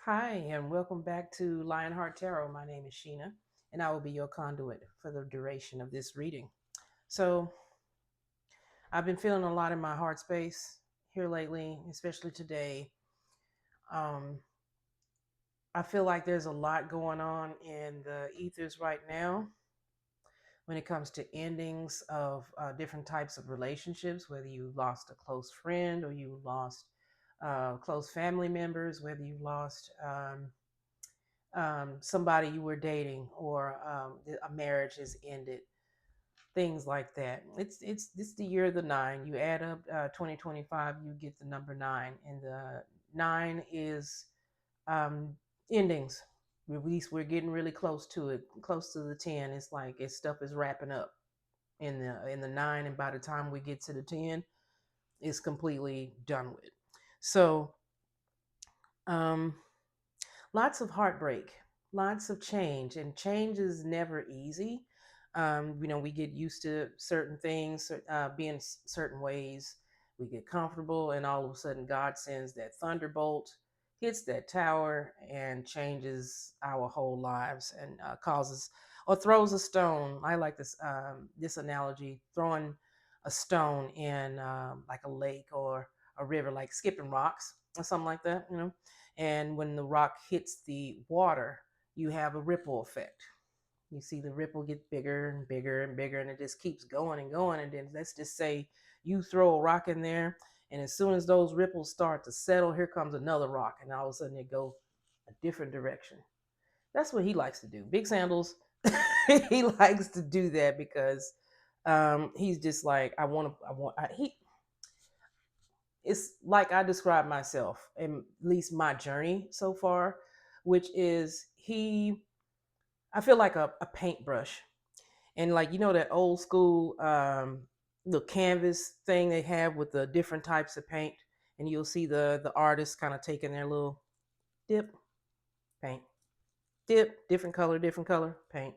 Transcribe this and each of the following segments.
Hi, and welcome back to Lionheart Tarot. My name is Sheena, and I will be your conduit for the duration of this reading. So, I've been feeling a lot in my heart space here lately, especially today. Um, I feel like there's a lot going on in the ethers right now when it comes to endings of different types of relationships, whether you lost a close friend or you lost close family members, whether you lost somebody you were dating or a marriage has ended, things like that. It's the year of the nine. You add up 2025, you get the number nine, and the nine is um, endings. At least we're getting really close to it, close to the 10. It's like stuff is wrapping up in the nine, and by the time we get to the 10, it's completely done with. So um, lots of heartbreak, lots of change, and change is never easy. We get used to certain things being certain ways. We get comfortable, and all of a sudden, God sends that thunderbolt, hits that tower, and changes our whole lives and causes or throws a stone. I like this analogy: throwing a stone in like a lake or a river, like skipping rocks or something like that. And when the rock hits the water, you have a ripple effect. You see the ripple get bigger and bigger and bigger, and it just keeps going and going. And then let's just say you throw a rock in there, and as soon as those ripples start to settle, here comes another rock, and all of a sudden it go a different direction. That's what he likes to do. Big Sandals, he likes to do that because he's just like he. It's like I describe myself, and at least my journey so far, which is I feel like a paintbrush. And like that old school the canvas thing they have with the different types of paint, and you'll see the artists kind of taking their little dip, paint, dip, different color, paint.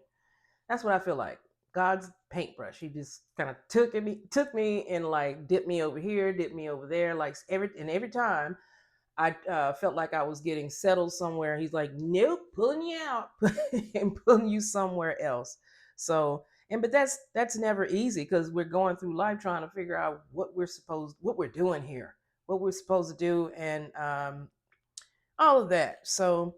That's what I feel like. God's paintbrush. He just kind of took me and like dipped me over here, dipped me over there, like every time I felt like I was getting settled somewhere. He's like, nope, pulling you out and pulling you somewhere else. So, but that's never easy because we're going through life trying to figure out what we're doing here, what we're supposed to do, and all of that. So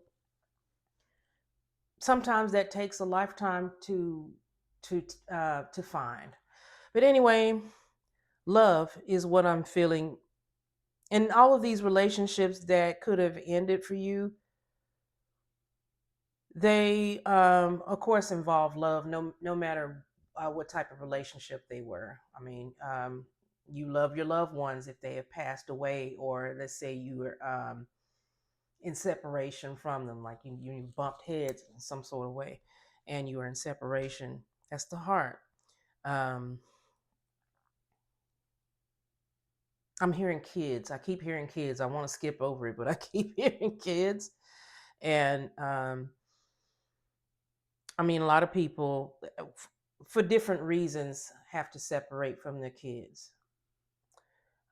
sometimes that takes a lifetime to find. But anyway, love is what I'm feeling, and all of these relationships that could have ended for you, they, of course, involve love. No matter what type of relationship they were. I mean, you love your loved ones if they have passed away, or let's say you were in separation from them, like you bumped heads in some sort of way, and you are in separation. That's the heart. Um, I'm hearing kids. I keep hearing kids. I want to skip over it, but I keep hearing kids, and I mean, a lot of people, for different reasons, have to separate from their kids.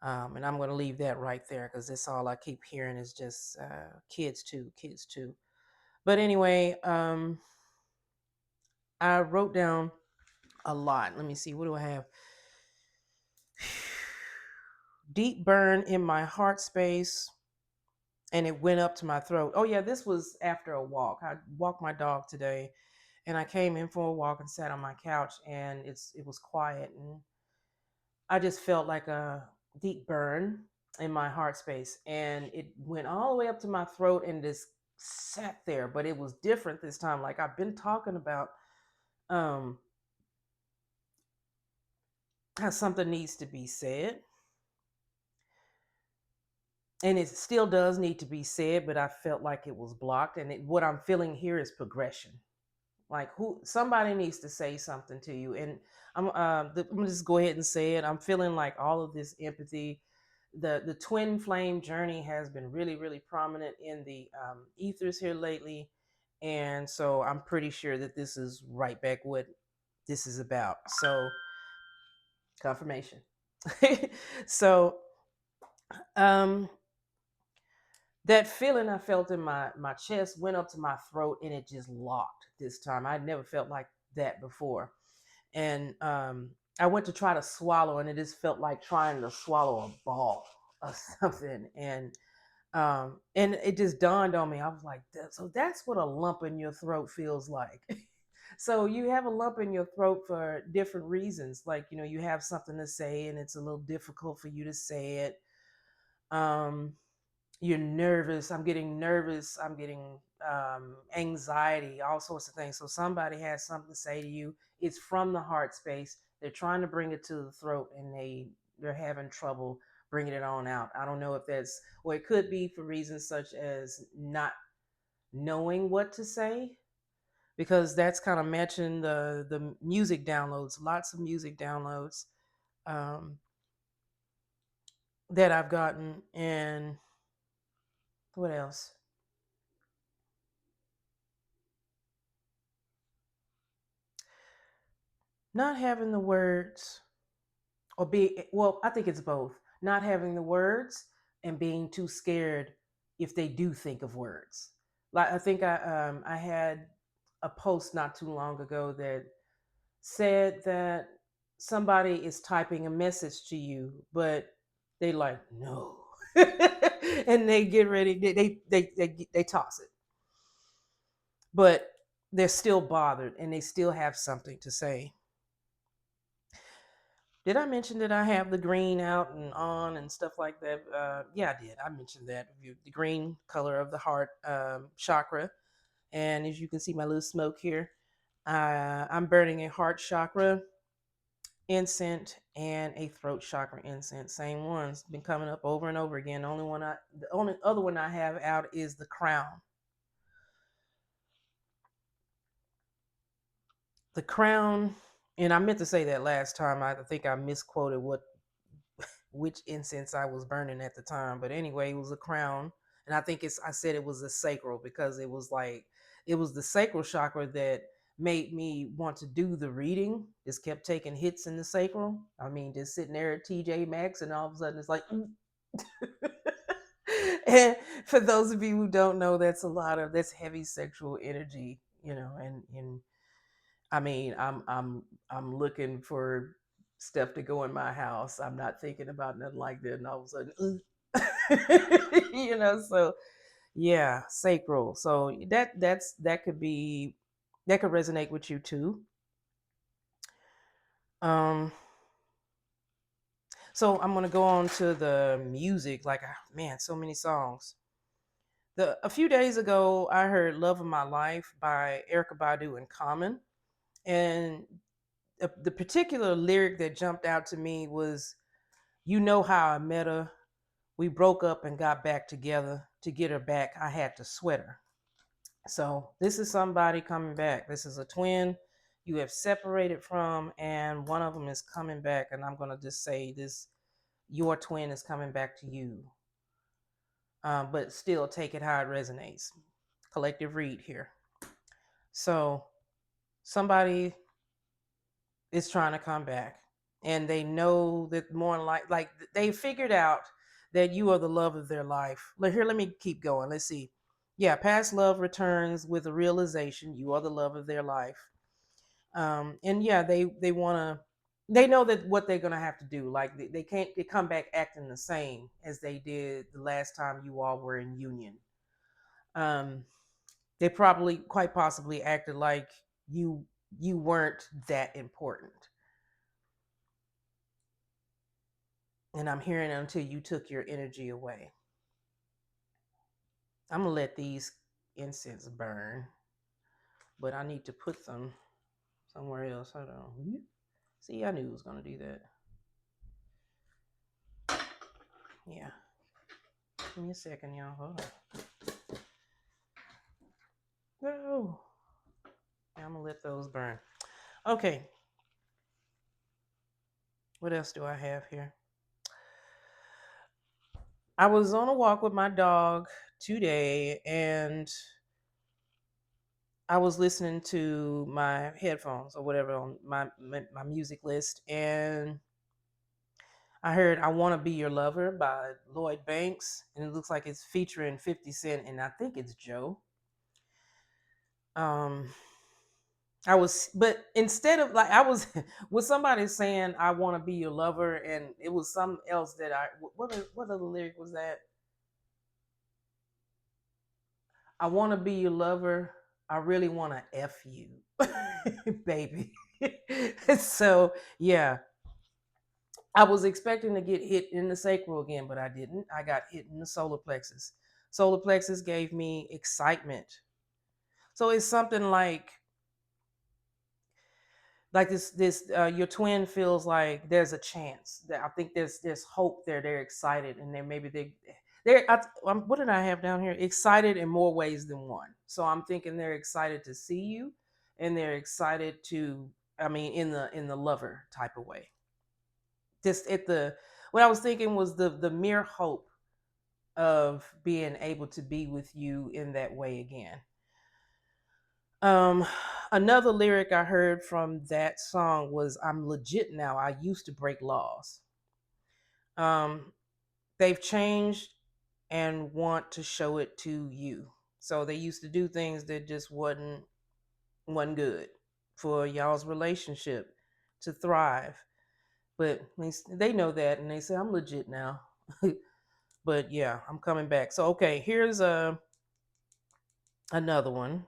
And I'm going to leave that right there because that's all I keep hearing is just kids too, kids too. But anyway, I wrote down a lot. Let me see. What do I have? Deep burn in my heart space, and it went up to my throat. Oh, yeah, this was after a walk. I walked my dog today, and I came in for a walk and sat on my couch, and it was quiet, and I just felt like a deep burn in my heart space, and it went all the way up to my throat and just sat there. But it was different this time. Like I've been talking about um, how something needs to be said, and it still does need to be said. But I felt like it was blocked, and what I'm feeling here is progression. Like somebody needs to say something to you, and I'm gonna just go ahead and say it. I'm feeling like all of this empathy. The twin flame journey has been really really prominent in the ethers here lately, and so I'm pretty sure that this is right back what this is about. So confirmation. So um That feeling I felt in my chest went up to my throat and it just locked this time. I'd never felt like that before. And I went to try to swallow, and it just felt like trying to swallow a ball or something. And it just dawned on me. I was like, so that's what a lump in your throat feels like. So you have a lump in your throat for different reasons. Like, you have something to say and it's a little difficult for you to say it. Um, you're nervous. I'm getting nervous. I'm getting anxiety, all sorts of things. So somebody has something to say to you. It's from the heart space. They're trying to bring it to the throat, and they're having trouble bringing it on out. I don't know if that's, or it could be for reasons such as not knowing what to say, because that's kind of matching the music downloads. Lots of music downloads um, that I've gotten, and what else? Not having the words, or be, well, I think it's both. Not having the words and being too scared if they do think of words. Like, I think I had a post not too long ago that said that somebody is typing a message to you, but they like no, and they get ready. They toss it, but they're still bothered and they still have something to say. Did I mention that I have the green out and on and stuff like that? Yeah, I did. I mentioned that. The green color of the heart chakra. And as you can see, my little smoke here, I'm burning a heart chakra incense and a throat chakra incense. Same ones. Been coming up over and over again. The only other one I have out is the crown. The crown, and I meant to say that last time. I think I misquoted which incense I was burning at the time. But anyway, it was a crown. And I said it was a sacral because it was the sacral chakra that made me want to do the reading. Just kept taking hits in the sacral. I mean, just sitting there at TJ Maxx and all of a sudden it's like, mm. And for those of you who don't know, that's heavy sexual energy, and I mean, I'm looking for stuff to go in my house. I'm not thinking about nothing like that, and all of a sudden, So yeah, sacral. So that could resonate with you too. Um, so I'm gonna go on to the music. Like, man, so many songs. A few days ago, I heard "Love of My Life" by Erica Badu and Common, and the particular lyric that jumped out to me was, "You know how I met her. We broke up and got back together. To get her back, I had to sweat her." So this is somebody coming back. This is a twin you have separated from, and one of them is coming back. And I'm gonna just say this: your twin is coming back to you, but still take it how it resonates. Collective read here. So somebody is trying to come back, and they know that more like they figured out that you are the love of their life. Here, let me keep going. Let's see. Yeah, past love returns with a realization you are the love of their life. And yeah, they want to. They know that what they're gonna have to do. Like, they can't they come back acting the same as they did the last time you all were in union. Um, they probably, quite possibly, acted like you you weren't that important. And I'm hearing it until you took your energy away. I'm gonna let these incense burn, but I need to put them somewhere else. Hold on. See, I knew it was gonna do that. Yeah. Give me a second, y'all. Hold on. No. I'm gonna let those burn. Okay. What else do I have here? I was on a walk with my dog today, and I was listening to my headphones or whatever on my music list, and I heard "I Want to Be Your Lover" by Lloyd Banks, and it looks like it's featuring 50 Cent, and I think it's Joe. Um, but instead of like I was with somebody saying "I want to be your lover," and it was something else that what other lyric was that? I want to be your lover. I really want to f you, baby. So yeah, I was expecting to get hit in the sacral again, but I didn't. I got hit in the solar plexus. Solar plexus gave me excitement. So it's something like this your twin feels like there's a chance that I think there's hope there. They're excited and what did I have down here? Excited in more ways than one. So I'm thinking they're excited to see you, and they're excited to, I mean, in the lover type of way. Just at the what I was thinking was the mere hope of being able to be with you in that way again. Um, Another lyric I heard from that song was "I'm legit now. I used to break laws." Um, they've changed and want to show it to you. So they used to do things that just wasn't good for y'all's relationship to thrive. But at least they know that, and they say I'm legit now. But yeah, I'm coming back. So okay, here's another one.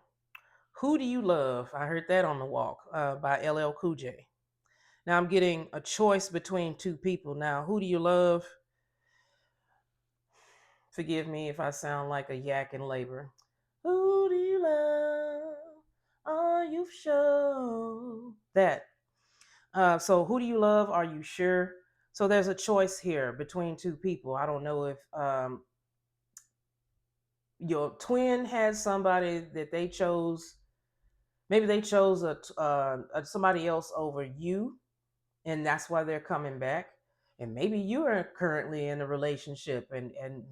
"Who Do You Love?" I heard that on the walk by LL Cool J. Now I'm getting a choice between two people. Now, who do you love? Forgive me if I sound like a yak in labor. Who do you love? Are you sure? That. So who do you love? Are you sure? So there's a choice here between two people. I don't know if your twin has somebody that they chose. Maybe they chose somebody else over you, and that's why they're coming back. And maybe you are currently in a relationship, and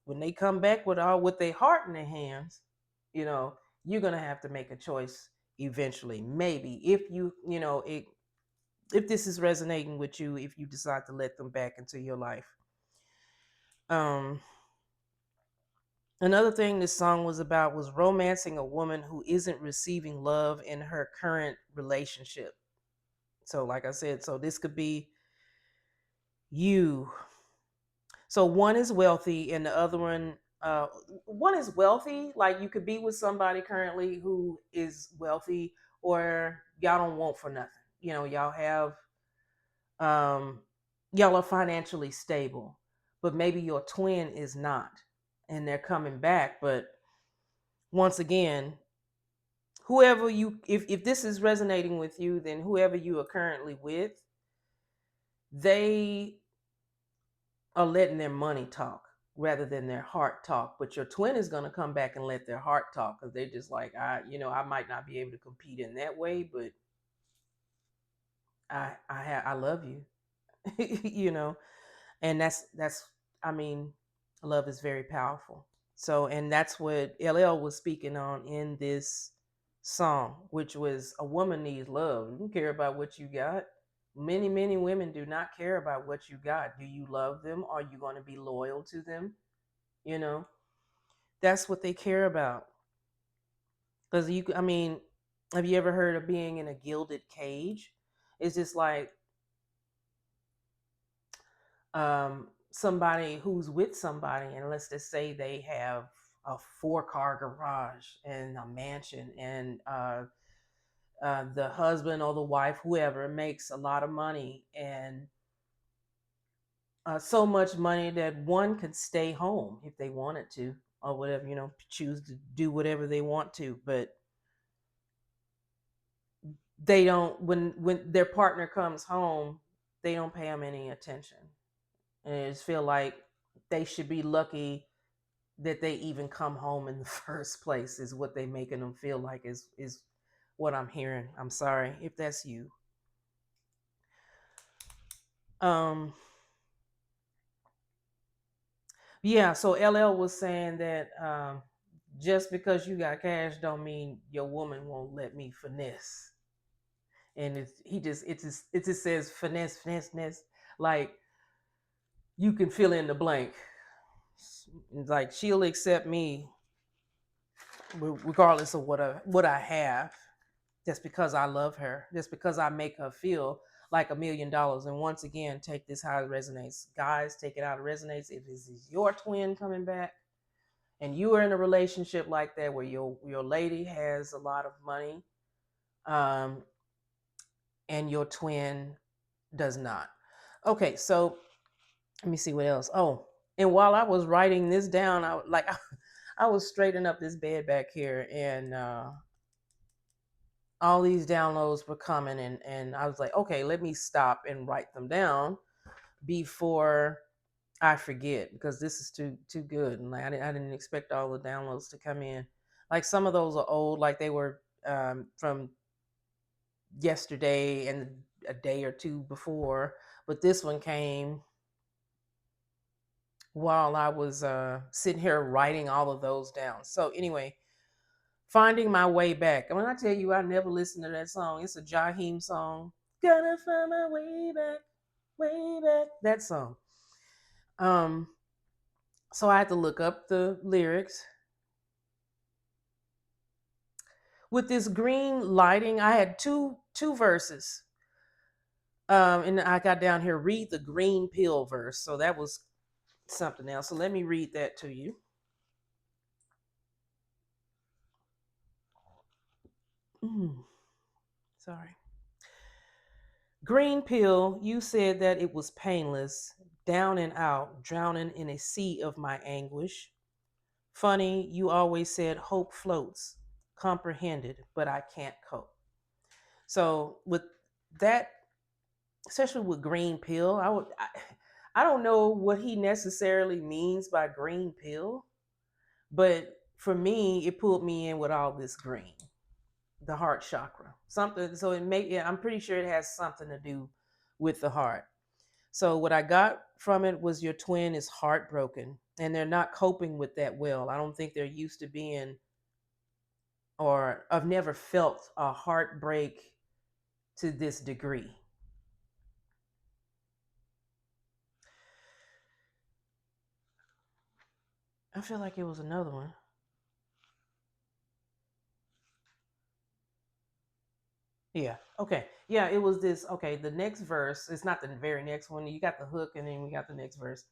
when they come back with their heart in their hands, you know, you're gonna have to make a choice eventually. Maybe if if this is resonating with you, if you decide to let them back into your life. um Another thing this song was about was romancing a woman who isn't receiving love in her current relationship. So like I said, so this could be you. So one is wealthy and the other one is wealthy. Like you could be with somebody currently who is wealthy, or y'all don't want for nothing. Y'all have um y'all are financially stable, but maybe your twin is not, and they're coming back. But once again, whoever you if this is resonating with you, then whoever you are currently with, they are letting their money talk rather than their heart talk. But your twin is going to come back and let their heart talk, because they're just like, I might not be able to compete in that way, but I love you, you know, and that's I mean, love is very powerful. So, and that's what LL was speaking on in this song, which was a woman needs love. You don't care about what you got. Many women do not care about what you got. Do you love them? Are you going to be loyal to them? You know, that's what they care about. Because I mean, have you ever heard of being in a gilded cage? It's just like somebody who's with somebody, and let's just say they have a 4-car garage and a mansion, and the husband or the wife, whoever, makes a lot of money, and so much money that one could stay home if they wanted to, or whatever, choose to do whatever they want to. But they don't, when their partner comes home, they don't pay them any attention, and I just feel like they should be lucky that they even come home in the first place, is what they making them feel like, is what I'm hearing. I'm sorry if that's you. um yeah, so LL was saying that just because you got cash don't mean your woman won't let me finesse. And it just says finesse, finesse, finesse. Like, you can fill in the blank. Like she'll accept me regardless of what I have, just because I love her, just because I make her feel like $1,000,000. And once again, take this how it resonates. Guys, take it how it resonates. If this is your twin coming back and you are in a relationship like that where your lady has a lot of money, um, and your twin does not. Okay, so let me see what else. Oh, and while I was writing this down, I was straightening up this bed back here, and all these downloads were coming, and I was like, okay, let me stop and write them down before I forget, because this is too good, and like I didn't expect all the downloads to come in. Like some of those are old, like they were from yesterday and a day or two before, but this one came while I was sitting here writing all of those down. So anyway, finding my way back. And when I tell you I never listened to that song, it's a Jaheim song. Gotta find my way back, way back. That song. Um, so I had to look up the lyrics. With this green lighting, I had two verses. And I got down here, read the green pill verse. So that was something else. So let me read that to you. Sorry. Green pill, you said that it was painless, down and out, drowning in a sea of my anguish. Funny, you always said hope floats, comprehended, but I can't cope. So with that, especially with green pill, I don't know what he necessarily means by green pill, but for me, it pulled me in with all this green, the heart chakra, something. So it may, yeah, I'm pretty sure it has something to do with the heart. So what I got from it was your twin is heartbroken and they're not coping with that well. I don't think they're used to being, or I've never felt a heartbreak to this degree. I feel like it was another one. Yeah. Okay. Yeah, it was this. Okay, the next verse, it's not the very next one. You got the hook and then we got the next verse.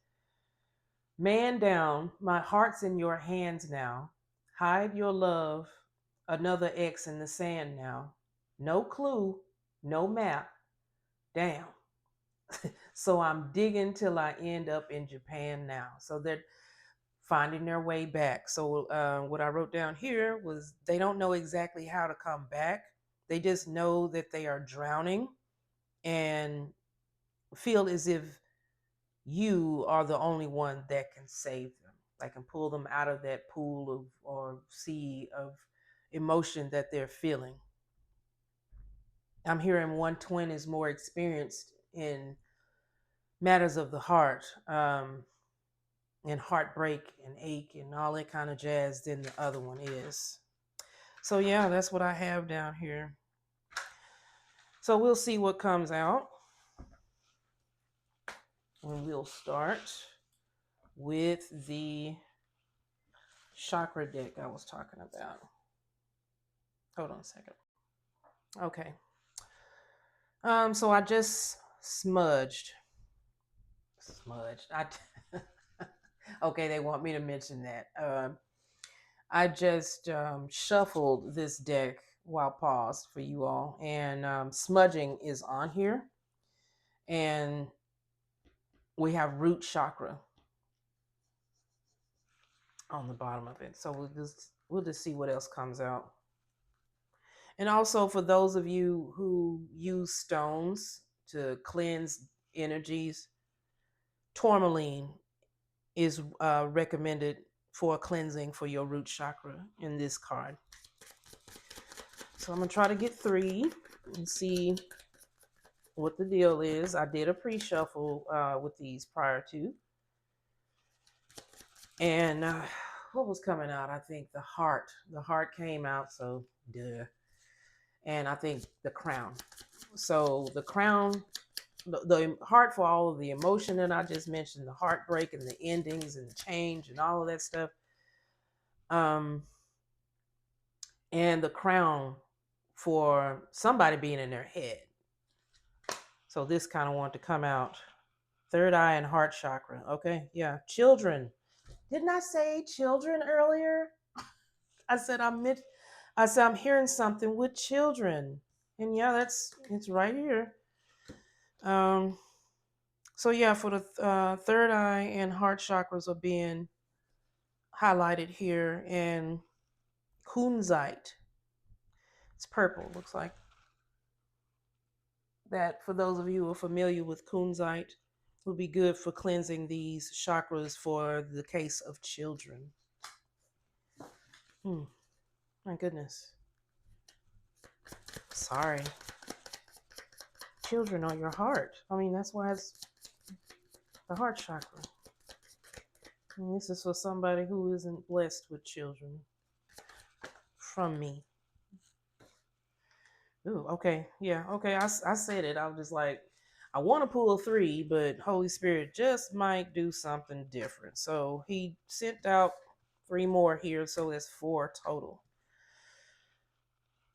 Man down, my heart's in your hands now. Hide your love, another X in the sand now. No clue, no map. Damn. So I'm digging till I end up in Japan now. So they're finding their way back. So what I wrote down here was they don't know exactly how to come back. They just know that they are drowning and feel as if you are the only one that can save them, that can pull them out of that pool of or sea of emotion that they're feeling. I'm hearing one twin is more experienced in matters of the heart, and heartbreak and ache and all that kind of jazz than the other one is. So yeah, that's what I have down here. So we'll see what comes out. And we'll start with the chakra deck I was talking about. Hold on a second. Okay. So I just smudged. Okay, they want me to mention that. I just shuffled this deck while paused for you all, and smudging is on here, and we have root chakra on the bottom of it. So we'll just see what else comes out. And also for those of you who use stones to cleanse energies, tourmaline is recommended for cleansing for your root chakra in this card. So I'm gonna try to get 3 and see what the deal is. I did a pre-shuffle with these prior to, and what was coming out? I think the heart. The heart came out, so duh. And I think the crown. So the crown the heart for all of the emotion that I just mentioned, the heartbreak and the endings and the change and all of that stuff. Um, and the crown for somebody being in their head. So this kind of wanted to come out. Third eye and heart chakra. Okay, yeah. Children. Didn't I say children earlier? I said I said I'm hearing something with children. And yeah, it's right here. Um so yeah, for the third eye and heart chakras are being highlighted here, and kunzite. It's purple, looks like. That for those of you who are familiar with kunzite would be good for cleansing these chakras for the case of children. Hmm, my goodness. Sorry. Children are your heart. I mean, that's why it's the heart chakra. And this is for somebody who isn't blessed with children from me. Ooh, okay. Yeah, okay. I said it. I was just like, I want to pull a three, but Holy Spirit just might do something different. So he sent out three more here. So that's four total.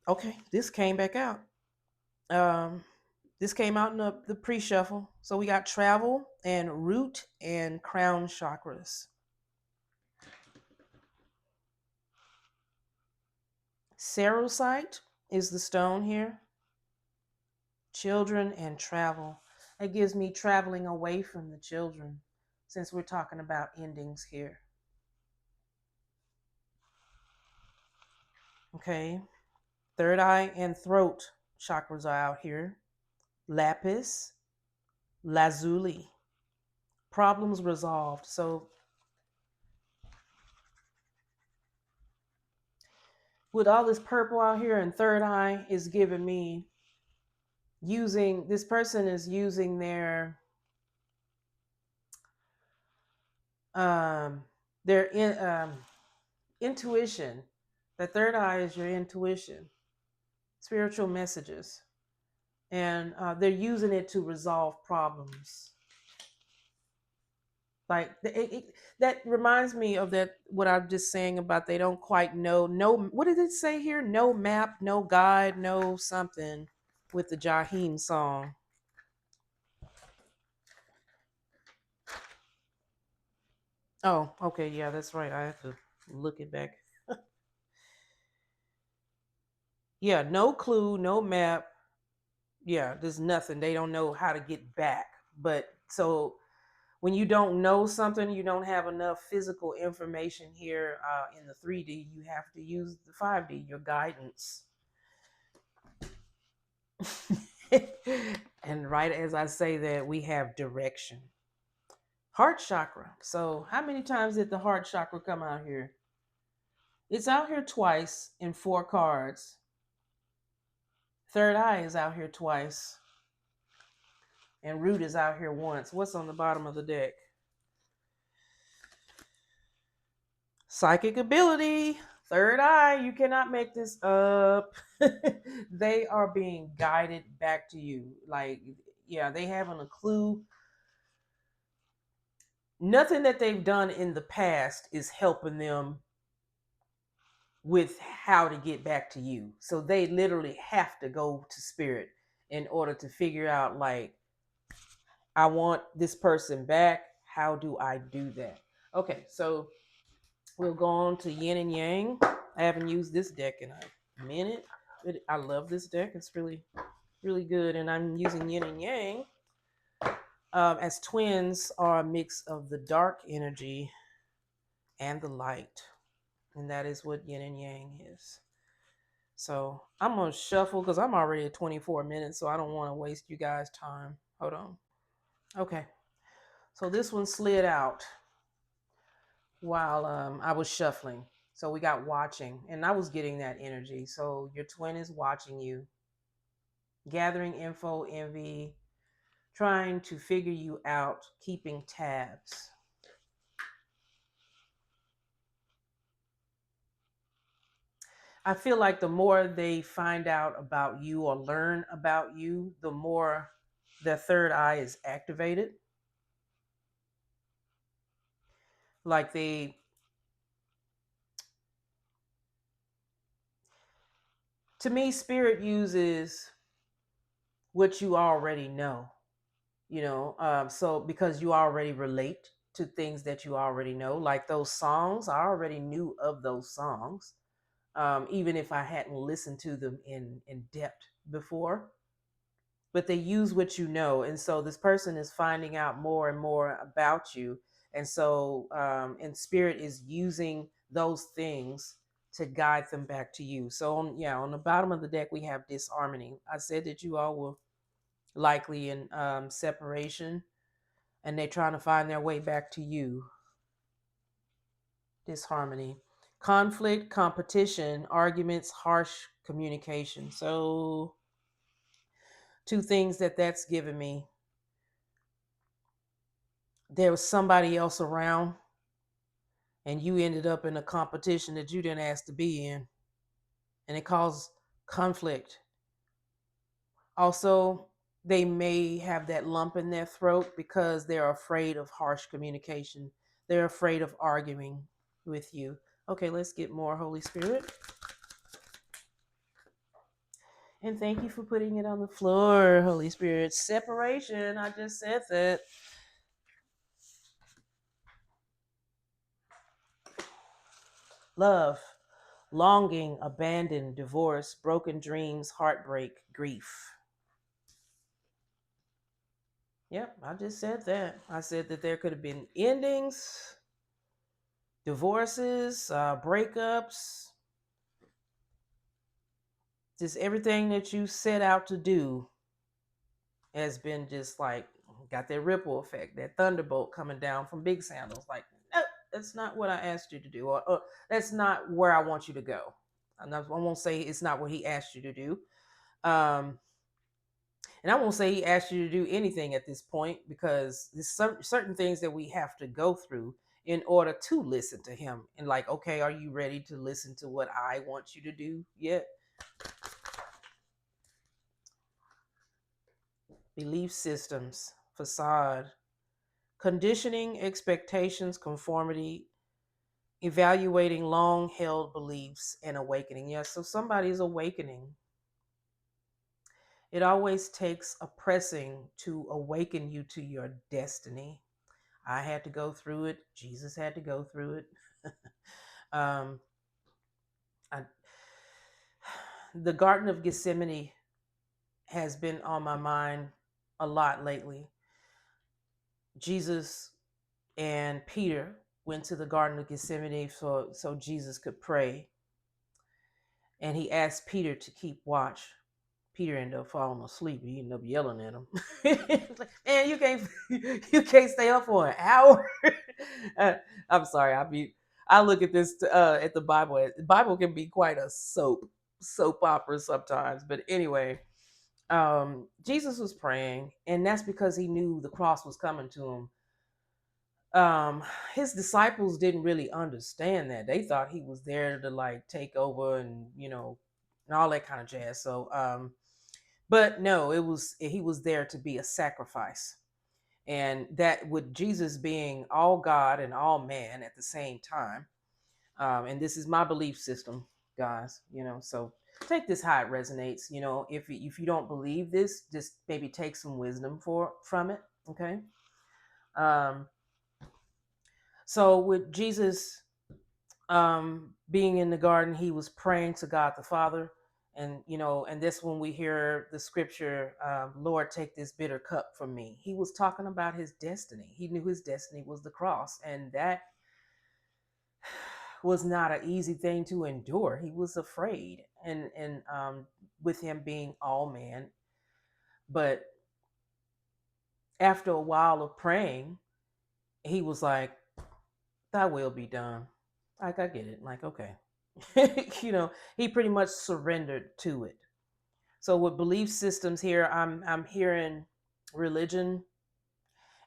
Okay. This came back out. Um, this came out in the pre shuffle. So we got travel and root and crown chakras. Cerussite is the stone here. Children and travel. It gives me traveling away from the children since we're talking about endings here. Okay. Third eye and throat chakras are out here. Lapis, lazuli. Problems resolved. So with all this purple out here, and third eye is giving me using this person is using um their intuition. The third eye is your intuition, spiritual messages, and they're using it to resolve problems. Like that reminds me of that what I'm just saying about they don't quite know. No, what did it say here? No map, no guide, no something with the Jaheim song. Oh, okay, yeah, that's right. I have to look it back. Yeah, no clue, no map. Yeah, there's nothing. They don't know how to get back. But so when you don't know something, you don't have enough physical information here in the 3D, you have to use the 5D, your guidance. And right as I say that, we have direction. Heart chakra. So, how many times did the heart chakra come out here? It's out here twice in four cards. Third eye is out here twice, and root is out here once. What's on the bottom of the deck? Psychic ability. Third eye. You cannot make this up. They are being guided back to you. Like, yeah, they haven't a clue. Nothing that they've done in the past is helping them with how to get back to you. So they literally have to go to spirit in order to figure out, like, I want this person back. How do I do that? Okay, so we'll go on to yin and yang. I haven't used this deck in a minute, but I love this deck. It's really, really good. And I'm using yin and yang as twins are a mix of the dark energy and the light. And that is what yin and yang is. So I'm going to shuffle because I'm already at 24 minutes, so I don't want to waste you guys' time. Hold on. Okay. So this one slid out while I was shuffling. So we got watching, and I was getting that energy. So your twin is watching you, gathering info, envy, trying to figure you out, keeping tabs. I feel like the more they find out about you or learn about you, the more their third eye is activated. Like to me, spirit uses what you already know, so because you already relate to things that you already know, like those songs, I already knew of those songs, even if I hadn't listened to them in depth before. But they use what you know, and so this person is finding out more and more about you, and so and spirit is using those things to guide them back to you. So on the bottom of the deck we have disharmony. I said that you all will likely in separation, and they're trying to find their way back to you. Disharmony, conflict, competition, arguments, harsh communication. So two things that's given me: there was somebody else around and you ended up in a competition that you didn't ask to be in, and it caused conflict. Also, they may have that lump in their throat because they're afraid of harsh communication. They're afraid of arguing with you. Okay, let's get more, Holy Spirit. And thank you for putting it on the floor, Holy Spirit. Separation, I just said that. Love, longing, abandon, divorce, broken dreams, heartbreak, grief. Yep, I just said that. I said that there could have been endings, divorces, breakups, just everything that you set out to do has been just like got that ripple effect, that thunderbolt coming down from Big Sandals. Like, nope, that's not what I asked you to do, or that's not where I want you to go. I won't say it's not what he asked you to do. Um, and I won't say he asked you to do anything at this point, because there's certain things that we have to go through in order to listen to him. And like, okay, are you ready to listen to what I want you to do yet? Belief systems, facade, conditioning, expectations, conformity, evaluating long held beliefs, and awakening. Yes, so somebody's awakening. It always takes a pressing to awaken you to your destiny. I had to go through it. Jesus had to go through it. um, I, the Garden of Gethsemane has been on my mind a lot lately. Jesus and Peter went to the Garden of Gethsemane so Jesus could pray, and he asked Peter to keep watch. Peter ended up falling asleep. He ended up yelling at him. Like, man, you can't stay up for an hour. uh, I'm sorry. I look at this at the Bible. The Bible can be quite a soap opera sometimes. But anyway, Jesus was praying, and that's because he knew the cross was coming to him. His disciples didn't really understand that. They thought he was there to like take over and and all that kind of jazz. So but no, he was there to be a sacrifice. And that, with Jesus being all God and all man at the same time, and this is my belief system, guys, so take this how it resonates. If you don't believe this, just maybe take some wisdom from it. Okay. um so with Jesus being in the garden, he was praying to God the Father. And this, when we hear the scripture, Lord, take this bitter cup from me, he was talking about his destiny. He knew his destiny was the cross, and that was not an easy thing to endure. He was afraid, and with him being all man. But after a while of praying, he was like, thy will be done. Like, I get it. Like, okay. He pretty much surrendered to it. So with belief systems here, I'm hearing religion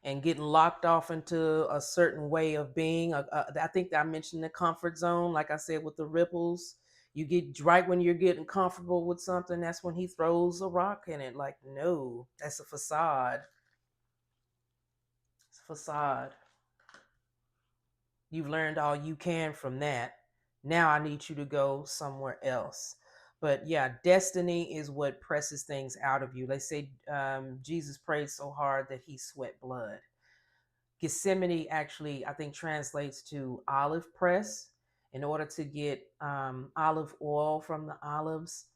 and getting locked off into a certain way of being. I think that I mentioned the comfort zone, like I said, with the ripples. You get right when you're getting comfortable with something, that's when he throws a rock in it. Like, no, that's a facade. It's a facade. You've learned all you can from that. Now I need you to go somewhere else. But yeah, destiny is what presses things out of you. They say Jesus prayed so hard that he sweat blood. Gethsemane actually, I think, translates to olive press. In order to get olive oil from the olives,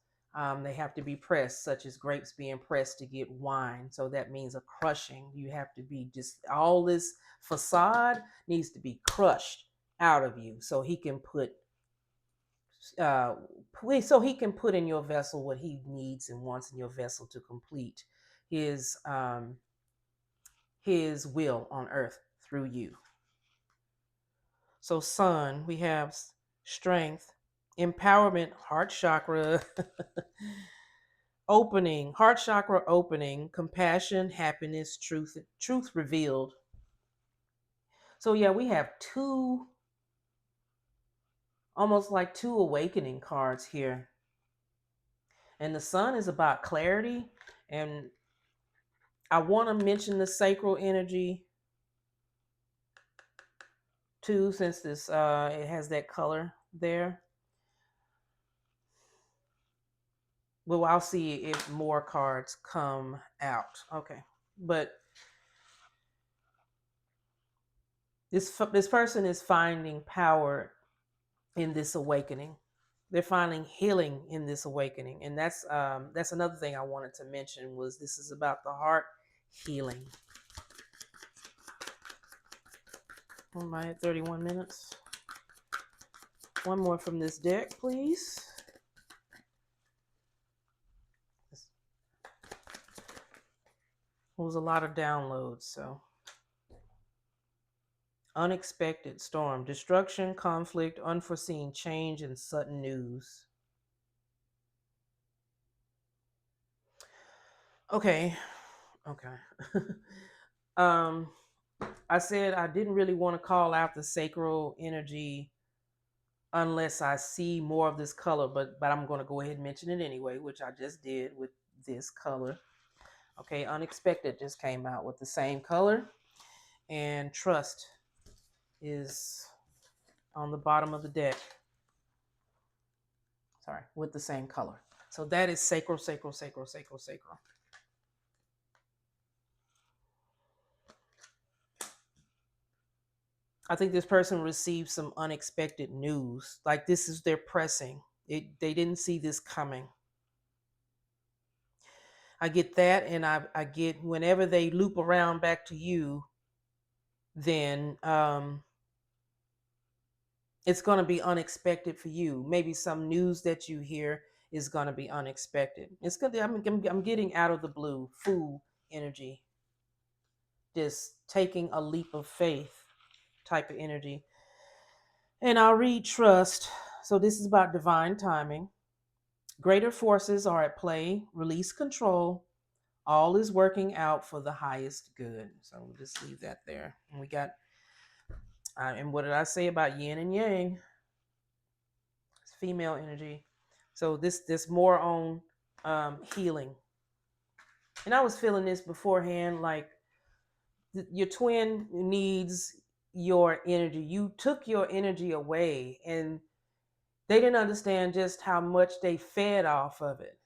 they have to be pressed, such as grapes being pressed to get wine. So that means a crushing. You have to be just all this facade needs to be crushed out of you, so he can put uh, so he can put in your vessel what he needs and wants in your vessel to complete his um, his will on earth through you. So, sun, we have strength, empowerment, heart chakra opening, heart chakra opening, compassion, happiness, truth revealed. So, yeah, we have two, almost like two awakening cards here. And the sun is about clarity. And I want to mention the sacral energy too, since this it has that color there. Well, I'll see if more cards come out. Okay, but this person is finding power in this awakening. They're finding healing in this awakening, and that's another thing I wanted to mention was this is about the heart healing. Am I at 31 minutes? One more from this deck, please. It was a lot of downloads, so. Unexpected storm, destruction, conflict, unforeseen change, and sudden news. Okay. um, I said I didn't really want to call out the sacral energy unless I see more of this color, but I'm going to go ahead and mention it anyway, which I just did with this color. Okay, unexpected just came out with the same color, and trust is on the bottom of the deck. Sorry, with the same color. So that is sacral, sacral, sacral, sacral, sacral. I think this person received some unexpected news. Like this is their pressing. They didn't see this coming. I get that, and I get whenever they loop around back to you, then it's going to be unexpected for you. Maybe some news that you hear is going to be unexpected. It's gonna. I'm getting out of the blue, fool energy, just taking a leap of faith type of energy. And I'll read trust. So this is about divine timing. Greater forces are at play. Release control. All is working out for the highest good. So we'll just leave that there. And we got, and what did I say about yin and yang? It's female energy. So this more on healing. And I was feeling this beforehand, like your twin needs your energy. You took your energy away, and they didn't understand just how much they fed off of it.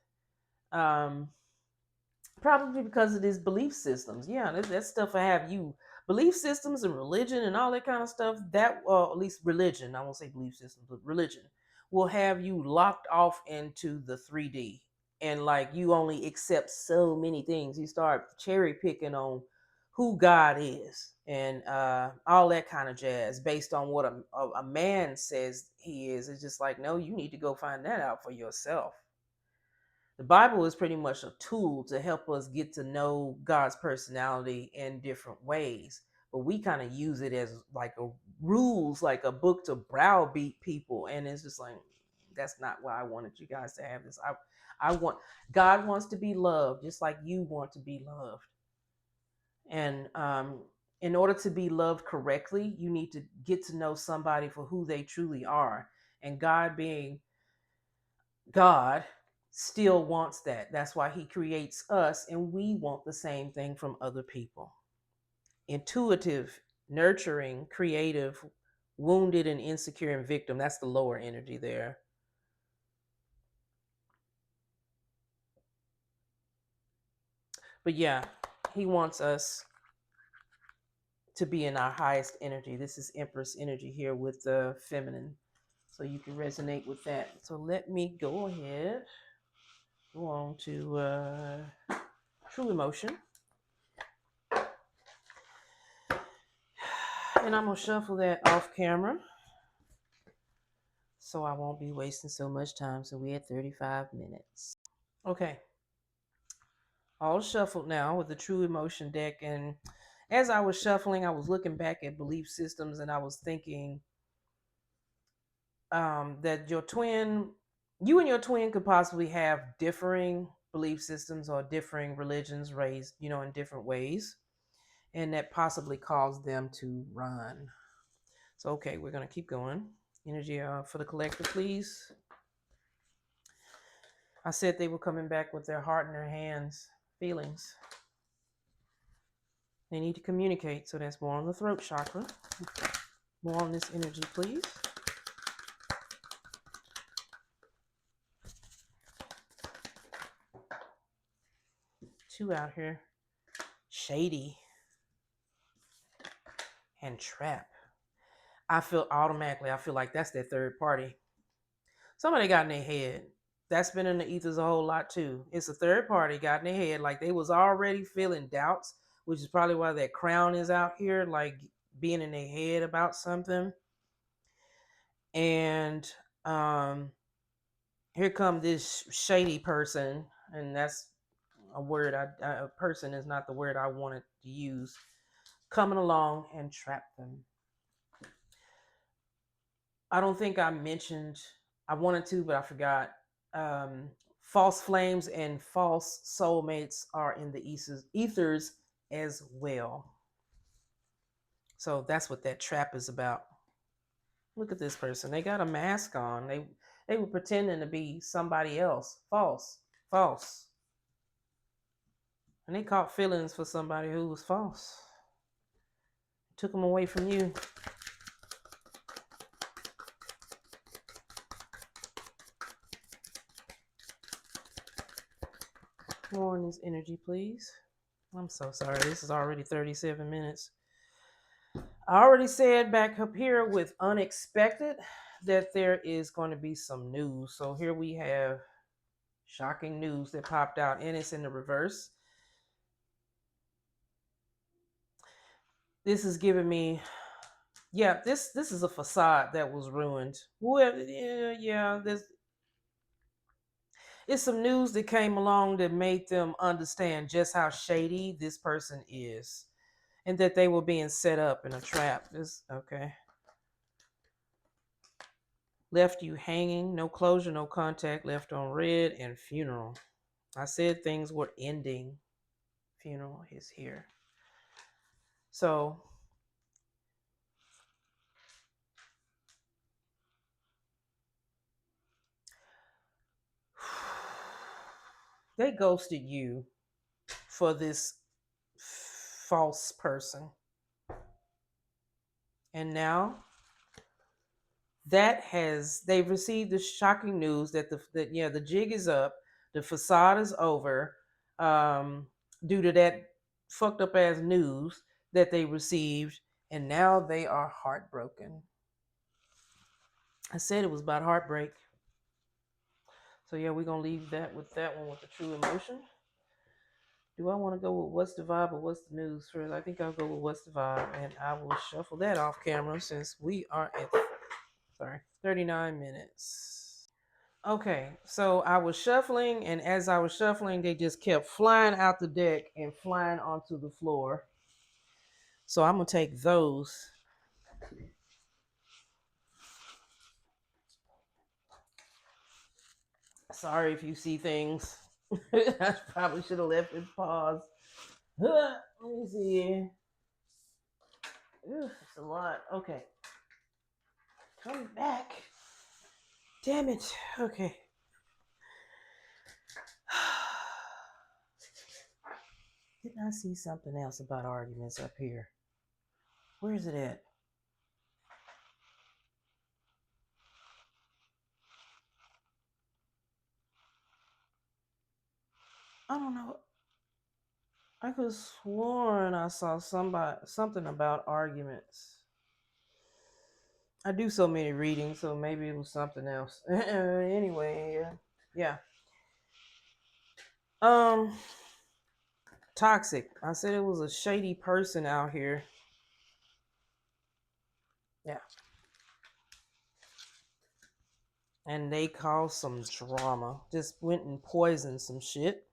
Um, Probably because of these belief systems. Yeah, that stuff I have you belief systems and religion and all that kind of stuff. That, at least religion, I won't say belief systems, but religion will have you locked off into the 3D, and like you only accept so many things. You start cherry picking on who God is and all that kind of jazz based on what a man says he is. It's just like, no, you need to go find that out for yourself. The Bible is pretty much a tool to help us get to know God's personality in different ways. But we kind of use it as like a rules, like a book to browbeat people. And it's just like, that's not why I wanted you guys to have this. I want, God wants to be loved just like you want to be loved. And in order to be loved correctly, you need to get to know somebody for who they truly are. And God being God still wants that. That's why he creates us, and we want the same thing from other people. Intuitive, nurturing, creative, wounded and insecure and victim. That's the lower energy there. But yeah, he wants us to be in our highest energy. This is Empress energy here with the feminine. So you can resonate with that. So let me go ahead, go on to true emotion. And I'm going to shuffle that off camera so I won't be wasting so much time. So we had 35 minutes. Okay. All shuffled now with the true emotion deck. And as I was shuffling, I was looking back at belief systems and I was thinking that you and your twin could possibly have differing belief systems or differing religions raised, in different ways. And that possibly caused them to run. So, okay, we're going to keep going. Energy for the collective, please. I said they were coming back with their heart in their hands, feelings. They need to communicate, so that's more on the throat chakra. More on this energy, please. Two out here. Shady and trap. I feel like that's their third party. Somebody got in their head. That's been in the ethers a whole lot too. It's a third party got in their head, like they was already feeling doubts, which is probably why that crown is out here, like being in their head about something. And here come this shady person, and that's a word a person is not the word I wanted to use, coming along and trap them. I don't think I mentioned, I wanted to, but I forgot. Um, False flames and false soulmates are in the ethers as well. So that's what that trap is about. Look at this person. They got a mask on. They were pretending to be somebody else. False. False. And they caught feelings for somebody who was false. Took them away from you. More on this energy, please. I'm so sorry. This is already 37 minutes. I already said back up here with unexpected that there is going to be some news. So here we have shocking news that popped out, and it's in the reverse. This is giving me, yeah, this is a facade that was ruined. Whoever, this it's some news that came along that made them understand just how shady this person is, and that they were being set up in a trap. This okay. Left you hanging, no closure, no contact, left on red, and funeral. I said things were ending. Funeral is here. So they ghosted you for this false person. And now they've received the shocking news that the jig is up, the facade is over, due to that fucked up ass news that they received, and now they are heartbroken. I said it was about heartbreak. So yeah, we're gonna leave that with the true emotion. Do I want to go with what's the vibe or what's the news first? I think I'll go with what's the vibe, and I will shuffle that off camera since we are at 39 minutes. Okay, so I was shuffling, and as I was shuffling, they just kept flying out the deck and flying onto the floor. So I'm gonna take those. Sorry if you see things. I probably should have left it paused. Let me see. It's a lot. Okay. Come back. Damn it. Okay. Didn't I see something else about arguments up here? Where is it at? I don't know. I could have sworn I saw something about arguments. I do so many readings, so maybe it was something else. Anyway, yeah. Um, toxic. I said it was a shady person out here. Yeah, and they caused some drama. Just went and poisoned some shit.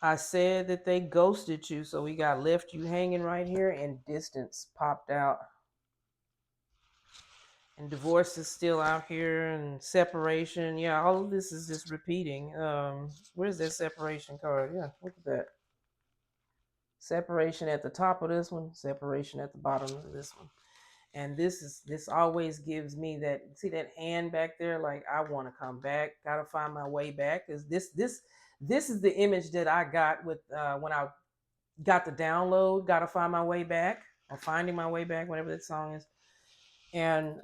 I said that they ghosted you, so we got left you hanging right here, and distance popped out. And divorce is still out here, and separation. Yeah, all of this is just repeating. Where's that separation card? Yeah, look at that. Separation at the top of this one, separation at the bottom of this one. And this always gives me that, see that hand back there, like I want to come back, gotta find my way back. Because this is the image that I got with when I got the download, gotta find my way back, or finding my way back, whatever that song is. And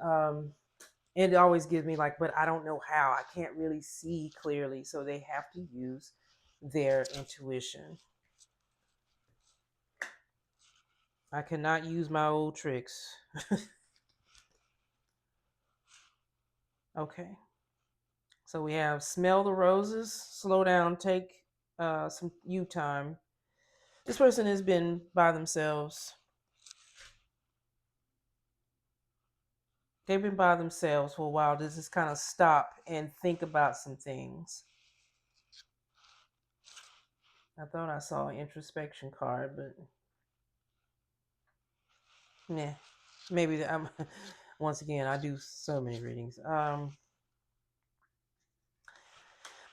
it always gives me like, but I don't know how, I can't really see clearly, so they have to use their intuition. I cannot use my old tricks. Okay. So we have smell the roses, slow down, take some you time. This person has been by themselves. They've been by themselves for a while. This is kind of stop and think about some things. I thought I saw an introspection card, but yeah, maybe I'm. Once again, I do so many readings.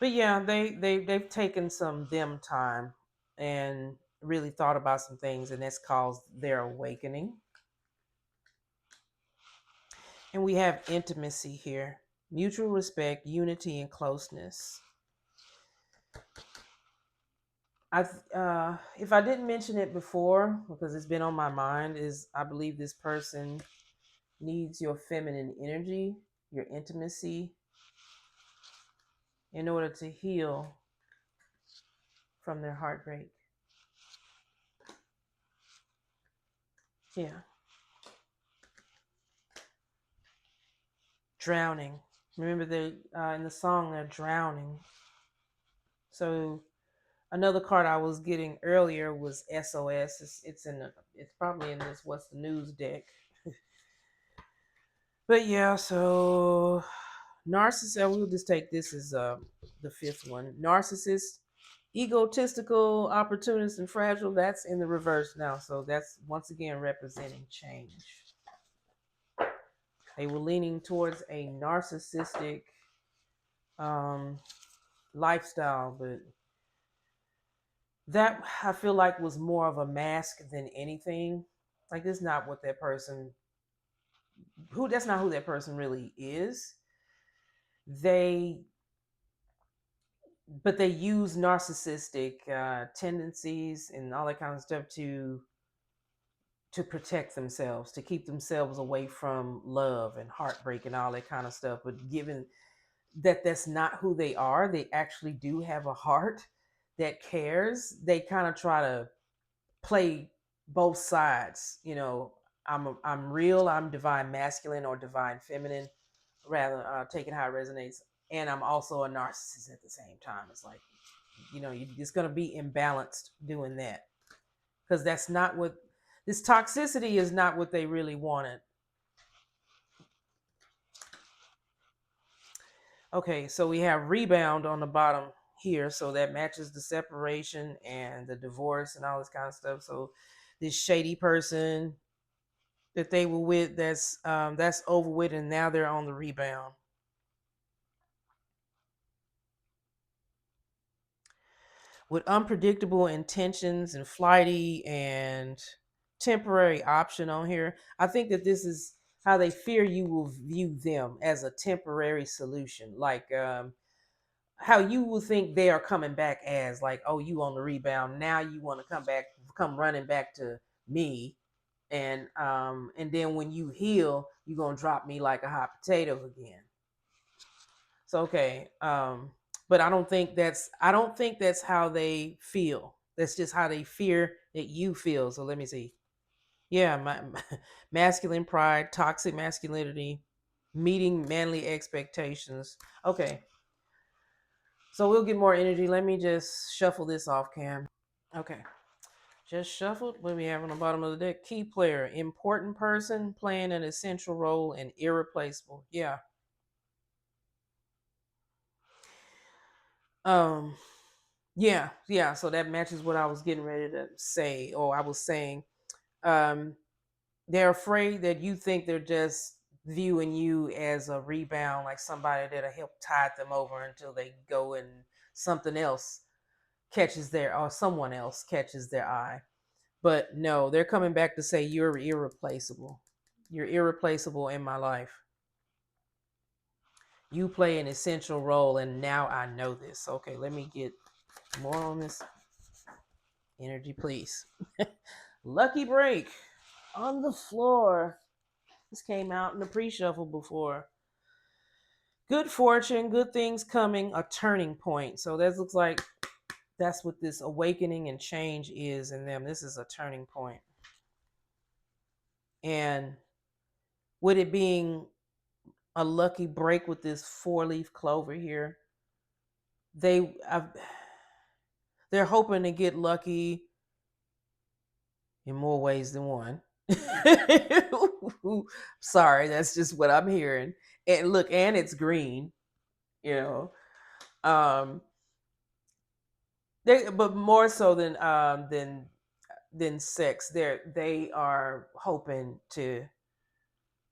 But yeah, they've taken some them time and really thought about some things, and that's caused their awakening. And we have intimacy here, mutual respect, unity, and closeness. If I didn't mention it before, because it's been on my mind, is I believe this person needs your feminine energy, your intimacy, in order to heal from their heartbreak. Yeah. Drowning. Remember, they in the song they're drowning. So another card I was getting earlier was SOS. It's probably in this What's the News deck. But yeah, so narcissist. We'll just take this as the fifth one. Narcissist, egotistical, opportunist, and fragile. That's in the reverse now. So that's once again representing change. They were leaning towards a narcissistic um, lifestyle, but that I feel like was more of a mask than anything. Like that's not what that person who that's not who that person really is. They but they use narcissistic tendencies and all that kind of stuff to protect themselves, to keep themselves away from love and heartbreak and all that kind of stuff. But given that that's not who they are, they actually do have a heart that cares. They kind of try to play both sides. I'm real, I'm divine masculine or divine feminine, rather taking how it resonates, and I'm also a narcissist at the same time. It's like, it's going to be imbalanced doing that, because that's not what this toxicity is, not what they really wanted. Okay, so we have rebound on the bottom here, so that matches the separation and the divorce and all this kind of stuff. So this shady person that they were with, that's over with, and now they're on the rebound. With unpredictable intentions and flighty and temporary option on here, I think that this is how they fear you will view them, as a temporary solution. Like how you will think they are coming back as like, oh, you on the rebound. Now you want to come back, come running back to me. And then when you heal, you're gonna drop me like a hot potato again. So okay. But I don't think that's how they feel. That's just how they fear that you feel. So let me see. Yeah, masculine pride, toxic masculinity, meeting manly expectations. Okay, so we'll get more energy. Let me just shuffle this off, Cam. Okay, just shuffled. What do we have on the bottom of the deck? Key player, important person playing an essential role and irreplaceable. Yeah. Um. Yeah. Yeah. So that matches what I was getting ready to say, or I was saying. Um. They're afraid that you think they're just viewing you as a rebound, like somebody that'll help tide them over until they go and something else catches their or someone else catches their eye. But no, they're coming back to say you're irreplaceable. You're irreplaceable in my life. You play an essential role, and now I know this. Okay, let me get more on this energy, please. Lucky break on the floor. This came out in the pre-shuffle before. Good fortune, good things coming, a turning point. So that looks like that's what this awakening and change is in them. This is a turning point. And with it being a lucky break with this four-leaf clover here, they they're hoping to get lucky in more ways than one. Sorry, that's just what I'm hearing. And look, and it's green, you know. Um but more so than sex, they are hoping to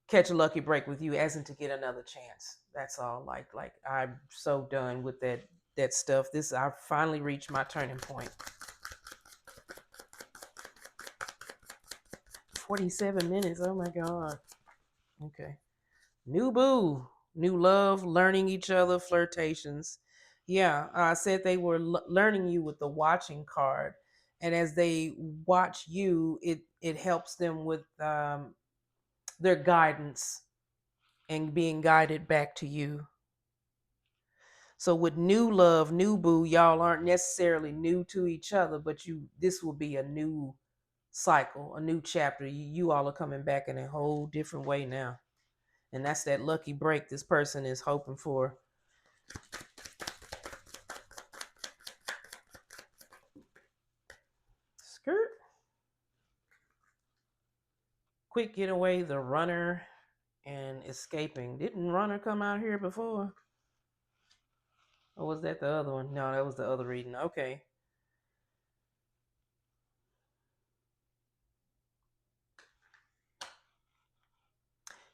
catch a lucky break with you, as in to get another chance. That's all. Like I'm so done with that stuff. This I finally reached my turning point. 47 minutes. Oh my god. Okay. New boo, new love, learning each other, flirtations. Yeah, I said they were learning you with the watching card, and as they watch you, it helps them with their guidance and being guided back to you. So with new love, new boo, y'all aren't necessarily new to each other, but you this will be a new cycle, a new chapter. You all are coming back in a whole different way now. And that's that lucky break this person is hoping for. Skirt. Quick getaway, the runner and escaping. Didn't runner come out here before? Or was that the other one? No, that was the other reading. Okay.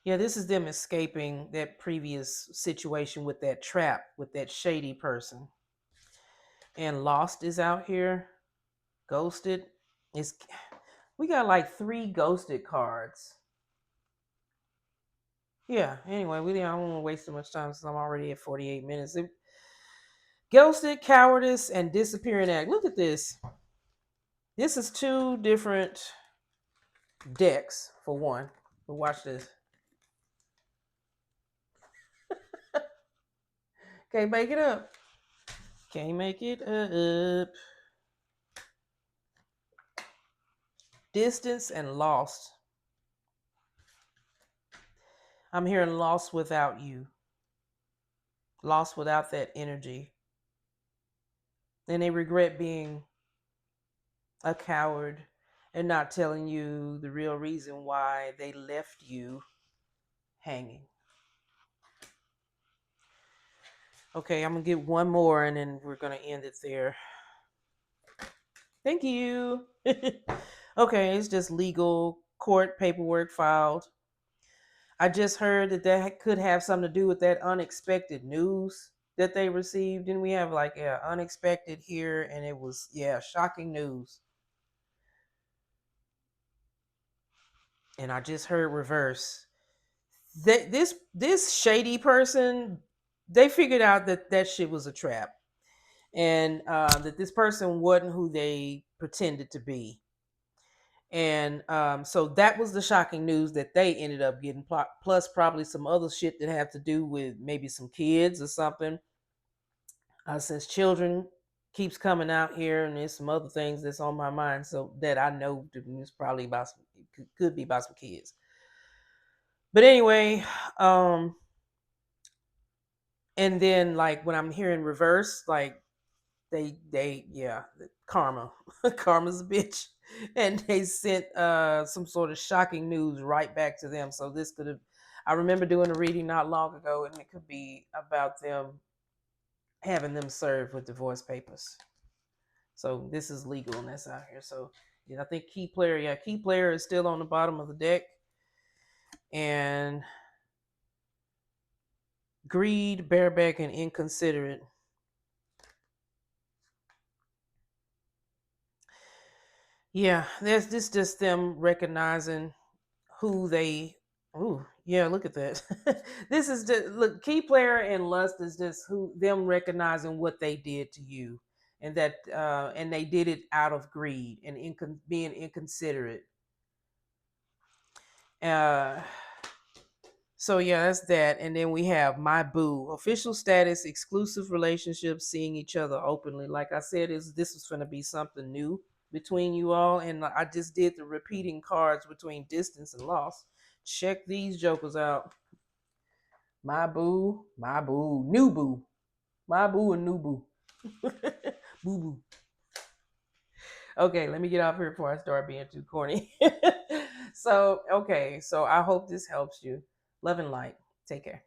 Yeah, this is them escaping that previous situation with that trap, with that shady person. And Lost is out here. Ghosted. It's we got like 3 ghosted cards. Yeah, anyway, I don't want to waste too much time since I'm already at 48 minutes. Ghosted, cowardice, and disappearing act. Look at this. This is 2 different decks for one. But watch this. Can't make it up. Can't make it up. Distance and lost. I'm hearing lost without you. Lost without that energy. And they regret being a coward and not telling you the real reason why they left you hanging. Okay, I'm gonna get one more and then we're gonna end it there. Thank you. Okay, it's just legal court paperwork filed. I just heard that could have something to do with that unexpected news that they received. And we have like unexpected here, and it was shocking news. And I just heard reverse. This shady person they figured out that that shit was a trap, and that this person wasn't who they pretended to be. And so that was the shocking news that they ended up getting, plus probably some other shit that have to do with maybe some kids or something. Since children keeps coming out here, and there's some other things that's on my mind, so that I know it's probably about some, could be about some kids. But anyway, um, and then like when I'm hearing reverse, like they yeah, karma, karma's a bitch, and they sent some sort of shocking news right back to them. So this could have, I remember doing a reading not long ago, and it could be about them having them served with divorce papers. So this is legal and that's out here. So yeah, I think key player, yeah, key player is still on the bottom of the deck, and greed, bareback, and inconsiderate. Yeah, there's this just them recognizing who they. Ooh, yeah, look at that. This is just look, key player and lust is just who them recognizing what they did to you, and that and they did it out of greed and being inconsiderate. Uh, so yeah, that's that. And then we have my boo, official status, exclusive relationships, seeing each other openly. Like I said, is this was going to be something new between you all, and I just did the repeating cards between distance and loss. Check these jokers out. My boo, new boo, my boo and new boo, boo boo. Okay, let me get off here before I start being too corny. So okay, so I hope this helps you. Love and light. Take care.